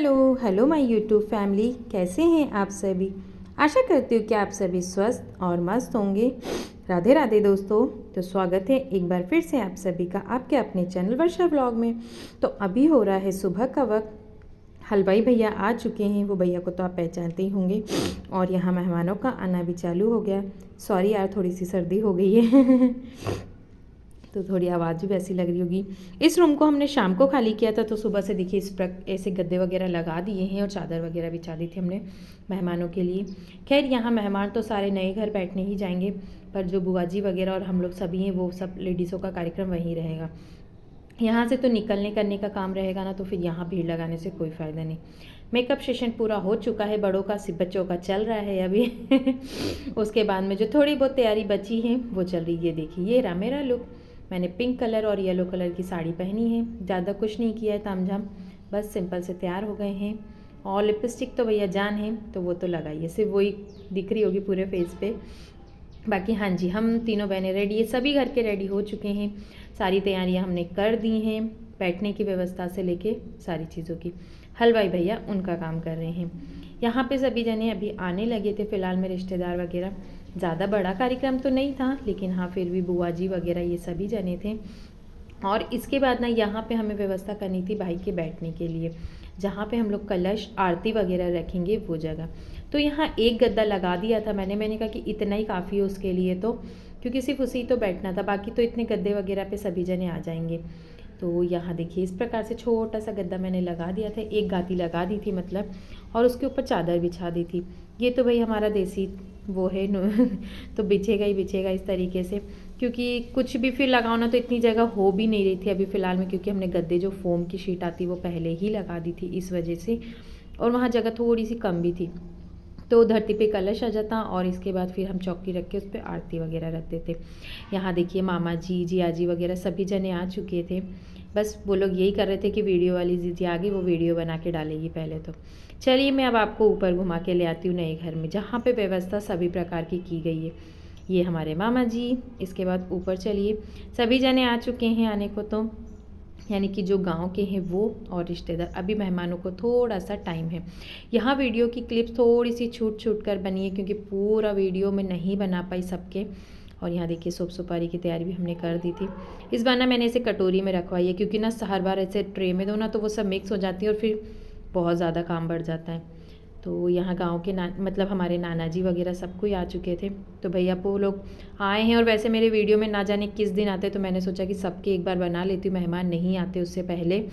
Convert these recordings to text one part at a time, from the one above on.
Hello hello my YouTube family, कैसे हैं आप सभी। आशा करती हूँ कि आप सभी स्वस्थ और मस्त होंगे। राधे राधे दोस्तों। तो स्वागत है एक बार फिर से आप सभी का आपके अपने चैनल वर्षा ब्लॉग में। तो अभी हो रहा है सुबह का वक्त। हलवाई भैया आ चुके हैं, वो भैया को तो आप पहचानते ही होंगे। और यहाँ मेहमानों का आना भी चालू हो गया। सॉरी यार, थोड़ी सी सर्दी हो गई है तो थोड़ी आवाज़ भी वैसी लग रही होगी। इस रूम को हमने शाम को खाली किया था, तो सुबह से देखिए ऐसे गद्दे वगैरह लगा दिए हैं और चादर वगैरह बिछा दी थी हमने मेहमानों के लिए। खैर यहाँ मेहमान तो सारे नए घर बैठने ही जाएंगे, पर जो बुआ जी वगैरह और हम लोग सभी हैं वो सब लेडीज़ों का कार्यक्रम वहीं रहेगा। यहाँ से तो निकलने करने का काम रहेगा ना, तो फिर यहाँ भीड़ लगाने से कोई फ़ायदा नहीं। मेकअप सेशन पूरा हो चुका है, बड़ों का सिर्फ बच्चों का चल रहा है अभी उसके बाद में जो थोड़ी बहुत तैयारी बची है वो चल रही है। देखिए ये रहा मेरा लुक। मैंने पिंक कलर और येलो कलर की साड़ी पहनी है, ज़्यादा कुछ नहीं किया है तामझाम, बस सिंपल से तैयार हो गए हैं। और लिपस्टिक तो भैया जान है, तो वो तो लगाइए, सिर्फ वही दिख रही होगी पूरे फेस पे। बाकी हाँ जी, हम तीनों बहनें रेडी है, सभी घर के रेडी हो चुके हैं। सारी तैयारियां हमने कर दी हैं, बैठने की व्यवस्था से लेके सारी चीज़ों की। हलवाई भैया उनका काम कर रहे हैं। यहाँ पे सभी जने अभी आने लगे थे, फ़िलहाल में रिश्तेदार वगैरह। ज़्यादा बड़ा कार्यक्रम तो नहीं था, लेकिन हाँ फिर भी बुआ जी वगैरह ये सभी जने थे। और इसके बाद ना यहाँ पे हमें व्यवस्था करनी थी भाई के बैठने के लिए, जहाँ पे हम लोग कलश आरती वगैरह रखेंगे वो जगह। तो यहाँ एक गद्दा लगा दिया था मैंने कहा कि इतना ही काफ़ी है उसके लिए, तो क्योंकि सिर्फ उसी तो बैठना था, बाकी तो इतने गद्दे वगैरह पे सभी जने आ जाएंगे। तो यहाँ देखिए इस प्रकार से छोटा सा गद्दा मैंने लगा दिया था, एक गादी लगा दी थी मतलब, और उसके ऊपर चादर बिछा दी थी। ये तो भाई हमारा देसी वो है तो बिछेगा ही बिछेगा इस तरीके से, क्योंकि कुछ भी फिर लगाओ ना तो इतनी जगह हो भी नहीं रही थी अभी फ़िलहाल में, क्योंकि हमने गद्दे जो फोम की शीट आती वो पहले ही लगा दी थी इस वजह से, और वहाँ जगह थोड़ी सी कम भी थी। तो धरती पे कलश आ जाता और इसके बाद फिर हम चौकी रख के उस पर आरती वगैरह रखते थे। यहाँ देखिए मामा जी जिया जी वगैरह सभी जने आ चुके थे। बस वो लोग यही कर रहे थे कि वीडियो वाली दीदी आ गई, वो वीडियो बना के डालेगी पहले। तो चलिए मैं अब आपको ऊपर घुमा के ले आती हूँ नए घर में, जहाँ पे व्यवस्था सभी प्रकार की गई है। ये हमारे मामा जी। इसके बाद ऊपर चलिए, सभी जने आ चुके हैं आने को, तो यानी कि जो गांव के हैं वो और रिश्तेदार। अभी मेहमानों को थोड़ा सा टाइम है। यहाँ वीडियो की क्लिप्स थोड़ी सी छूट छूट कर बनी है, क्योंकि पूरा वीडियो में नहीं बना पाई सबके। और यहाँ देखिए सूप सुपारी की तैयारी भी हमने कर दी थी। इस बार ना मैंने इसे कटोरी में रखवाई है, क्योंकि ना हर बार ऐसे ट्रे में दो ना तो वो सब मिक्स हो जाती है और फिर बहुत ज़्यादा काम बढ़ जाता है। तो यहाँ गांव के मतलब हमारे नाना जी वगैरह सब कोई आ चुके थे, तो भैया वो लोग आए हैं। और वैसे मेरे वीडियो में ना जाने किस दिन आते, तो मैंने सोचा कि सबके एक बार बना लेती हूँ, मेहमान नहीं आते उससे पहले।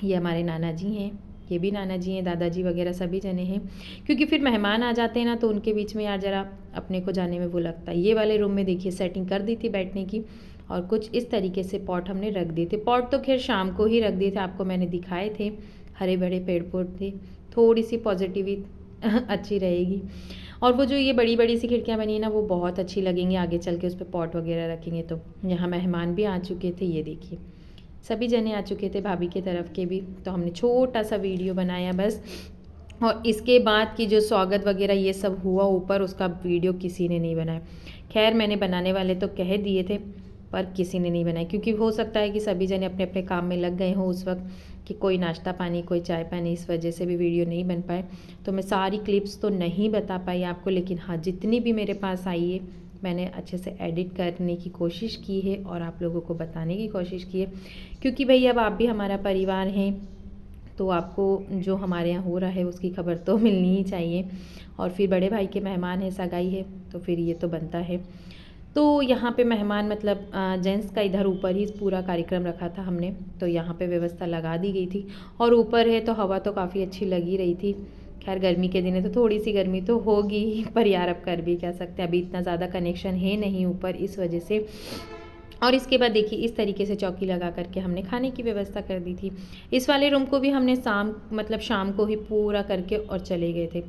ये हमारे नाना जी हैं, ये भी नाना जी हैं, दादाजी वगैरह सभी जने हैं, क्योंकि फिर मेहमान आ जाते हैं ना तो उनके बीच में यार ज़रा अपने को जाने में वो लगता है। ये वाले रूम में देखिए सेटिंग कर दी थी बैठने की, और कुछ इस तरीके से पॉट हमने रख दिए थे। पॉट तो खैर शाम को ही रख दिए थे, आपको मैंने दिखाए थे, हरे भरे पेड़ पौधे, थोड़ी सी पॉजिटिविटी अच्छी रहेगी। और वो जो ये बड़ी बड़ी सी खिड़कियाँ बनी है ना, वो बहुत अच्छी लगेंगी आगे चल के, उस पर पॉट वगैरह रखेंगे तो। यहाँ मेहमान भी आ चुके थे, ये देखिए सभी जने आ चुके थे, भाभी के तरफ के भी। तो हमने छोटा सा वीडियो बनाया बस, और इसके बाद की जो स्वागत वगैरह ये सब हुआ ऊपर, उसका वीडियो किसी ने नहीं बनाया। खैर मैंने बनाने वाले तो कह दिए थे, पर किसी ने नहीं बनाया, क्योंकि हो सकता है कि सभी जने अपने अपने काम में लग गए हों उस वक्त, कि कोई नाश्ता पानी कोई चाय पानी, इस वजह से भी वीडियो नहीं बन पाए। तो मैं सारी क्लिप्स तो नहीं बता पाई आपको, लेकिन हाँ जितनी भी मेरे पास आई है मैंने अच्छे से एडिट करने की कोशिश की है और आप लोगों को बताने की कोशिश की है, क्योंकि भाई अब आप भी हमारा परिवार हैं, तो आपको जो हमारे यहाँ हो रहा है उसकी खबर तो मिलनी ही चाहिए। और फिर बड़े भाई के मेहमान है, सगाई है, तो फिर ये तो बनता है। तो यहाँ पे मेहमान मतलब जेंट्स का इधर ऊपर ही पूरा कार्यक्रम रखा था हमने, तो यहाँ पे व्यवस्था लगा दी गई थी। और ऊपर है तो हवा तो काफ़ी अच्छी लगी रही थी। खैर गर्मी के दिन है तो थोड़ी सी गर्मी तो होगी ही, पर यार अब कर भी क्या सकते हैं, अभी इतना ज़्यादा कनेक्शन है नहीं ऊपर, इस वजह से। और इसके बाद देखिए इस तरीके से चौकी लगा करके हमने खाने की व्यवस्था कर दी थी। इस वाले रूम को भी हमने शाम को ही पूरा करके और चले गए थे।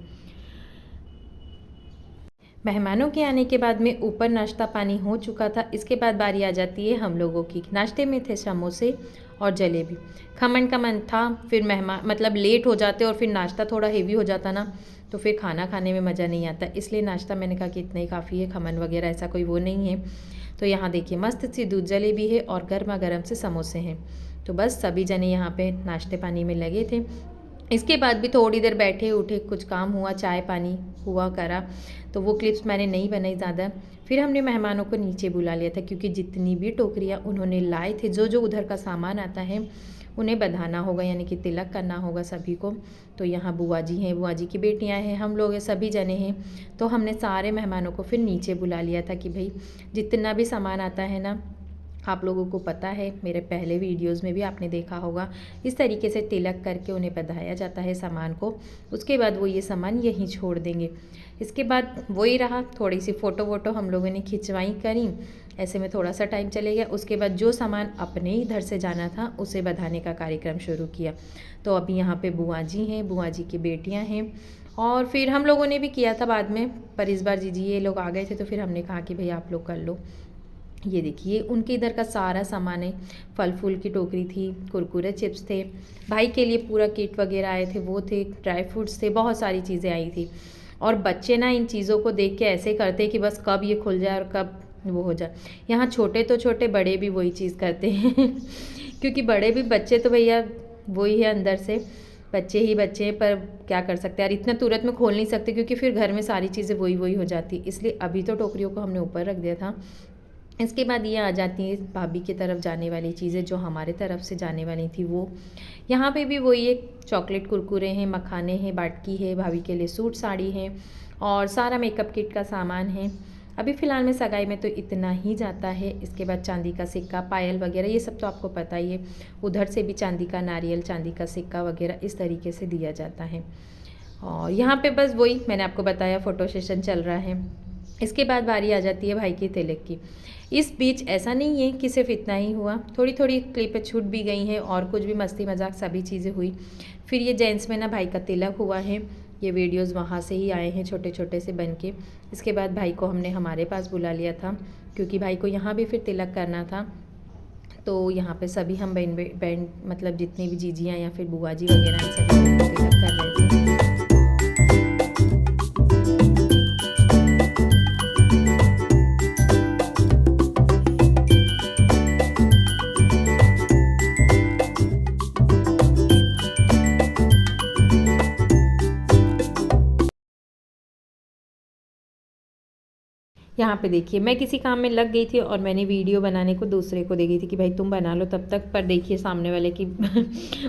मेहमानों के आने के बाद में ऊपर नाश्ता पानी हो चुका था। इसके बाद बारी आ जाती है हम लोगों की। नाश्ते में थे समोसे और जलेबी। खमन का मन था, फिर मेहमान मतलब लेट हो जाते और फिर नाश्ता थोड़ा हेवी हो जाता ना, तो फिर खाना खाने में मज़ा नहीं आता, इसलिए नाश्ता मैंने कहा कि इतना ही काफ़ी है, खमन वगैरह ऐसा कोई वो नहीं है। तो यहाँ देखिए मस्त सी दूध जलेबी है और गर्मा गर्म से समोसे हैं। तो बस सभी जने यहाँ पे नाश्ते पानी में लगे थे। इसके बाद भी थोड़ी देर बैठे उठे, कुछ काम हुआ, चाय पानी हुआ करा, तो वो क्लिप्स मैंने नहीं बनाई ज़्यादा। फिर हमने मेहमानों को नीचे बुला लिया था, क्योंकि जितनी भी टोकरियाँ उन्होंने लाए थे, जो जो उधर का सामान आता है उन्हें बधाना होगा, यानी कि तिलक करना होगा सभी को। तो यहाँ बुआ जी हैं, बुआ जी की बेटियाँ हैं, हम लोग हैं, सभी जने हैं। तो हमने सारे मेहमानों को फिर नीचे बुला लिया था कि भाई जितना भी सामान आता है ना, आप लोगों को पता है, मेरे पहले वीडियोस में भी आपने देखा होगा, इस तरीके से तिलक करके उन्हें बधाया जाता है सामान को। उसके बाद वो ये सामान यहीं छोड़ देंगे। इसके बाद वही रहा, थोड़ी सी फ़ोटो वोटो हम लोगों ने खिंचवाई करी, ऐसे में थोड़ा सा टाइम चले गया। उसके बाद जो सामान अपने ही इधर से जाना था उसे बधाने का कार्यक्रम शुरू किया। तो अभी यहाँ पे बुआ जी हैं, बुआ जी की बेटियाँ हैं, और फिर हम लोगों ने भी किया था बाद में, पर इस बार जीजी ये लोग आ गए थे तो फिर हमने कहा कि भाई आप लोग कर लो। ये देखिए उनके इधर का सारा सामान है, फल फूल की टोकरी थी, कुरकुरे चिप्स थे, भाई के लिए पूरा किट वगैरह आए थे, वो थे, ड्राई फ्रूट्स थे, बहुत सारी चीज़ें आई थी। और बच्चे ना इन चीज़ों को देख के ऐसे करते कि बस कब ये खुल जाए और कब वो हो जाए। यहाँ छोटे तो छोटे, बड़े भी वही चीज़ करते हैं क्योंकि बड़े भी, बच्चे तो भैया वही है अंदर से, बच्चे ही बच्चे हैं, पर क्या कर सकते हैं यार, इतना तुरंत में खोल नहीं सकते क्योंकि फिर घर में सारी चीज़ें वही वही हो जाती, इसलिए अभी तो टोकरियों को हमने ऊपर रख दिया था। इसके बाद ये आ जाती है भाभी की तरफ जाने वाली चीज़ें, जो हमारे तरफ से जाने वाली थी वो। यहाँ पे भी वही एक चॉकलेट कुरकुरे हैं, मखाने हैं, बाटकी है, भाभी के लिए सूट साड़ी है, और सारा मेकअप किट का सामान है। अभी फ़िलहाल में सगाई में तो इतना ही जाता है। इसके बाद चांदी का सिक्का, पायल वगैरह, ये सब तो आपको पता ही है। उधर से भी चांदी का नारियल, चांदी का सिक्का वगैरह इस तरीके से दिया जाता है। और यहाँ पे बस वही मैंने आपको बताया, फ़ोटो सेशन चल रहा है। इसके बाद बारी आ जाती है भाई की तिलक की। इस बीच ऐसा नहीं है कि सिर्फ इतना ही हुआ, थोड़ी थोड़ी क्लिपें छूट भी गई हैं, और कुछ भी मस्ती मजाक सभी चीज़ें हुई। फिर ये जेंट्स में ना भाई का तिलक हुआ है, ये वीडियोस वहाँ से ही आए हैं छोटे छोटे से बन के। इसके बाद भाई को हमने हमारे पास बुला लिया था, क्योंकि भाई को यहाँ भी फिर तिलक करना था। तो यहाँ पे सभी हम बहन मतलब जितनी भी जीजियाँ या फिर बुआ जी वगैरह सभी तिलक कर रहे थे। यहाँ पे देखिए मैं किसी काम में लग गई थी और मैंने वीडियो बनाने को दूसरे को दे गई थी कि भाई तुम बना लो तब तक, पर देखिए सामने वाले की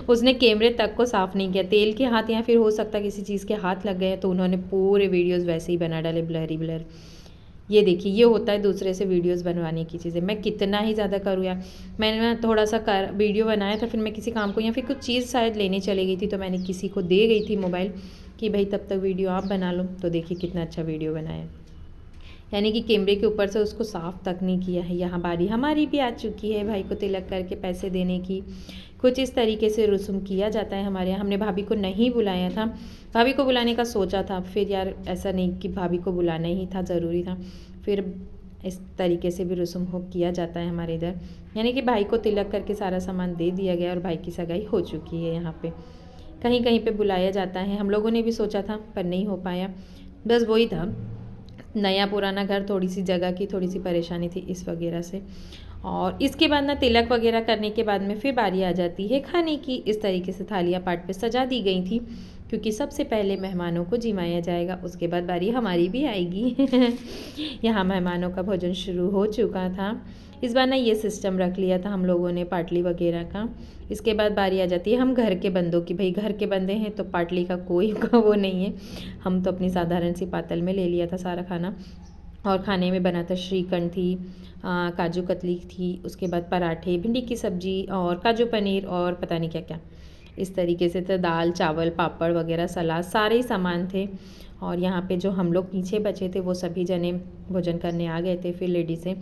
उसने कैमरे तक को साफ़ नहीं किया, तेल के हाथ, या फिर हो सकता किसी चीज़ के हाथ लग गए हैं, तो उन्होंने पूरे वीडियोस वैसे ही बना डाले, ब्लर ब्लर। ये देखिए ये होता है दूसरे से वीडियोस बनवाने की चीज़ें। मैं कितना ही ज़्यादा करूँ यार, मैंने ना थोड़ा सा वीडियो बनाया था, फिर मैं किसी काम को या फिर कुछ चीज़ शायद लेने चली गई थी, तो मैंने किसी को दे गई थी मोबाइल कि भाई तब तक वीडियो आप बना लो। तो देखिए कितना अच्छा वीडियो बनाया, यानी कि कैमरे के ऊपर से उसको साफ़ तक नहीं किया है। यहाँ बारी हमारी भी आ चुकी है भाई को तिलक करके पैसे देने की। कुछ इस तरीके से रस्म किया जाता है हमारे यहाँ। हमने भाभी को नहीं बुलाया था, भाभी को बुलाने का सोचा था, फिर यार ऐसा नहीं कि भाभी को बुलाना ही था, ज़रूरी था, फिर इस तरीके से भी रस्म हो किया जाता है हमारे इधर। यानी कि भाई को तिलक करके सारा सामान दे दिया गया और भाई की सगाई हो चुकी है। यहाँ पे कहीं कहीं पे बुलाया जाता है, हम लोगों ने भी सोचा था पर नहीं हो पाया। बस वही था, नया पुराना घर, थोड़ी सी जगह की थोड़ी सी परेशानी थी इस वगैरह से। और इसके बाद ना तिलक वगैरह करने के बाद में फिर बारी आ जाती है खाने की। इस तरीके से थालियाँ पाट पे सजा दी गई थी, क्योंकि सबसे पहले मेहमानों को जिमाया जाएगा, उसके बाद बारी हमारी भी आएगी यहाँ मेहमानों का भोजन शुरू हो चुका था। इस बार ना ये सिस्टम रख लिया था हम लोगों ने पाटली वगैरह का। इसके बाद बारी आ जाती है हम घर के बंदों की। भाई घर के बंदे हैं तो पाटली का कोई वो नहीं है, हम तो अपनी साधारण सी पातल में ले लिया था सारा खाना। और खाने में बना था श्रीखंड थी, काजू कतली थी, उसके बाद पराठे, भिंडी की सब्जी और काजू पनीर और पता नहीं क्या क्या इस तरीके से था, दाल चावल पापड़ वगैरह सलाद सारे ही सामान थे। और यहाँ पे जो हम लोग पीछे बचे थे वो सभी जने भोजन करने आ गए थे, फिर लेडीज़ें,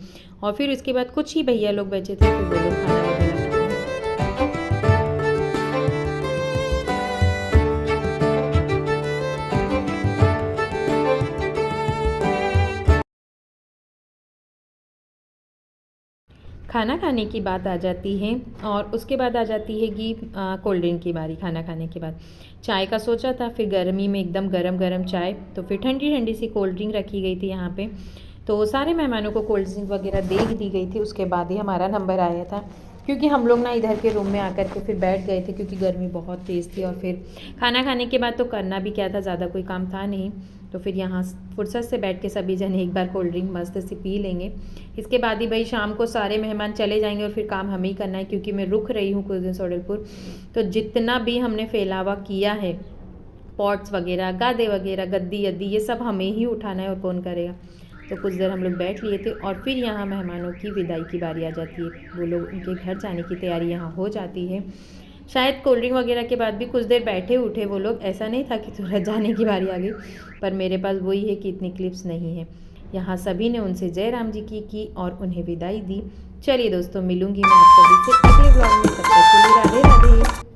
और फिर उसके बाद कुछ ही भैया लोग बचे थे, फिर वो लोग खाना वगैरह खाना खाने की बात आ जाती है। और उसके बाद आ जाती है कि कोल्ड ड्रिंक की बारी। खाना खाने के बाद चाय का सोचा था, फिर गर्मी में एकदम गरम गरम चाय, तो फिर ठंडी ठंडी सी कोल्ड ड्रिंक रखी गई थी यहाँ पे। तो सारे मेहमानों को कोल्ड ड्रिंक वगैरह दे दी गई थी, उसके बाद ही हमारा नंबर आया था। क्योंकि हम लोग ना इधर के रूम में आकर के फिर बैठ गए थे, क्योंकि गर्मी बहुत तेज़ थी और फिर खाना खाने के बाद तो करना भी क्या था, ज़्यादा कोई काम था नहीं। तो फिर यहाँ फुर्सत से बैठ के सभी जने एक बार कोल्ड ड्रिंक मस्त से पी लेंगे। इसके बाद ही भाई शाम को सारे मेहमान चले जाएंगे और फिर काम हमें ही करना है, क्योंकि मैं रुक रही हूँ कुछ दिन सोडलपुर। तो जितना भी हमने फैलावा किया है, पॉट्स वगैरह, गादे वगैरह, गद्दी अद्दी, ये सब हमें ही उठाना है और कौन करेगा। तो कुछ देर हम लोग बैठ लिए थे और फिर यहाँ मेहमानों की विदाई की बारी आ जाती है। वो लोग उनके घर जाने की तैयारी यहाँ हो जाती है। शायद कोल्ड ड्रिंक वगैरह के बाद भी कुछ देर बैठे उठे वो लोग, ऐसा नहीं था कि तुरंत जाने की बारी आ गई। पर मेरे पास वही है कि इतनी क्लिप्स नहीं है। यहाँ सभी ने उनसे जय राम जी की और उन्हें विदाई दी। चलिए दोस्तों, मिलूंगी मैं आप सभी से अगले ब्लॉग में। तब तक के लिए राधे राधे।